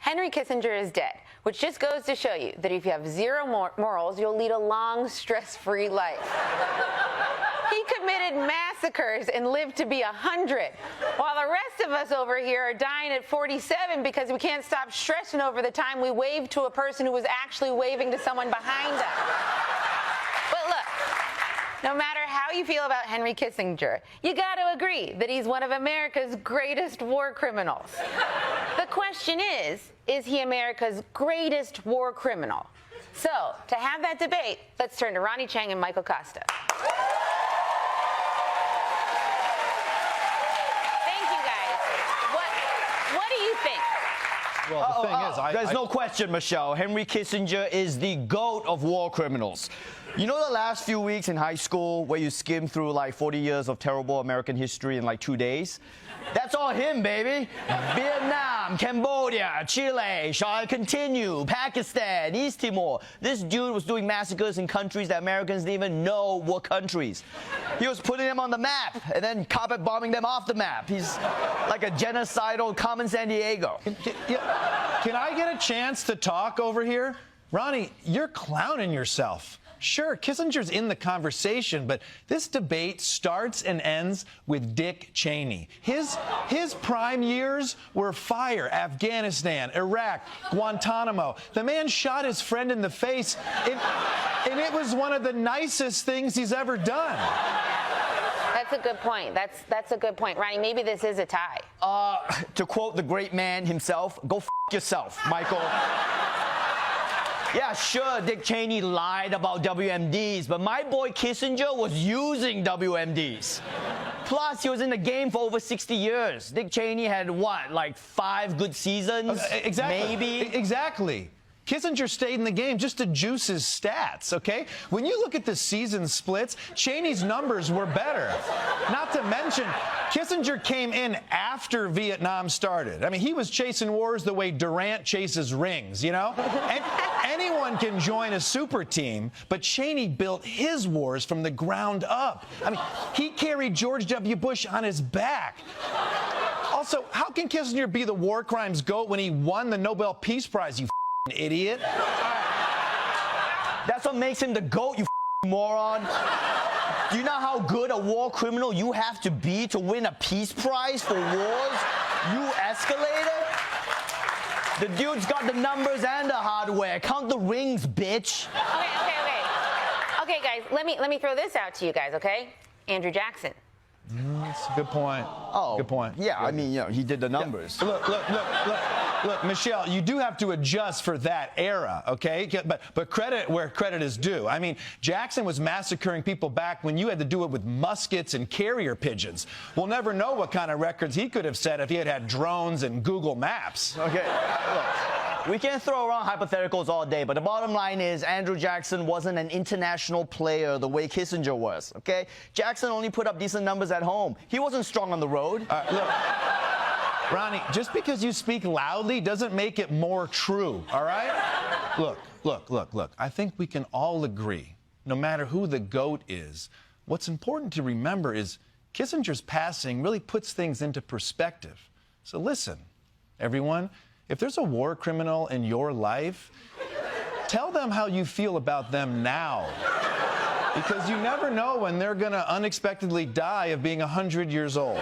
Henry Kissinger is dead, which just goes to show you that if you have zero morals, you'll lead a long, stress-free life. He committed massacres and lived to be 100, while the rest of us over here are dying at 47 because we can't stop stressing over the time we waved to a person who was actually waving to someone behind us. But look, no matter how you feel about Henry Kissinger, you got to agree that he's one of America's greatest war criminals. The question is he America's greatest war criminal? So, to have that debate, let's turn to Ronny Chieng and Michael Costa. Thank you, guys. What do you think? Well, the thing is, there's no question, Michelle. Henry Kissinger is the GOAT of war criminals. You know the last few weeks in high school where you skim through like 40 years of terrible American history in like 2 days? That's all him, baby. Vietnam, Cambodia, Chile, shall I continue? Pakistan, East Timor. This dude was doing massacres in countries that Americans didn't even know were countries. He was putting them on the map and then carpet bombing them off the map. He's like a genocidal Carmen Sandiego. Can I get a chance to talk over here? Ronny, you're clowning yourself. Sure, Kissinger's in the conversation, but this debate starts and ends with Dick Cheney. His prime years were fire. Afghanistan, Iraq, Guantanamo. The man shot his friend in the face, and it was one of the nicest things he's ever done. That's a good point. That's a good point. Ronny, maybe this is a tie. To quote the great man himself, go f yourself, Michael. Yeah, sure, Dick Cheney lied about WMDs, but my boy Kissinger was using WMDs. Plus, he was in the game for over 60 years. Dick Cheney had, what, like 5 good seasons? Exactly. Maybe? Exactly. Kissinger stayed in the game just to juice his stats, okay? When you look at the season splits, Cheney's numbers were better. Not to mention, Kissinger came in after Vietnam started. I mean, he was chasing wars the way Durant chases rings, you know? And anyone can join a super team, but Cheney built his wars from the ground up. I mean, he carried George W. Bush on his back. Also, how can Kissinger be the war crimes GOAT when he won the Nobel Peace Prize, you idiot? That's what makes him the GOAT, you moron. Do you know how good a war criminal you have to be to win a peace prize for wars you escalated? The dude's got the numbers and the hardware. Count the rings, bitch. Okay, guys, let me throw this out to you guys, okay? Andrew Jackson. That's a good point. Oh, good point. Yeah, I mean, you know, he did the numbers. Yeah. Look, Michelle, you do have to adjust for that era, okay? But credit where credit is due. I mean, Jackson was massacring people back when you had to do it with muskets and carrier pigeons. We'll never know what kind of records he could have set if he had had drones and Google Maps. Okay, look, we can throw around hypotheticals all day, but the bottom line is Andrew Jackson wasn't an international player the way Kissinger was, okay? Jackson only put up decent numbers at home. He wasn't strong on the road. Look, Ronny, just because you speak loudly doesn't make it more true, all right? Look. I think we can all agree, no matter who the GOAT is, what's important to remember is Kissinger's passing really puts things into perspective. So listen, everyone, if there's a war criminal in your life, tell them how you feel about them now. Because you never know when they're going to unexpectedly die of being 100 years old.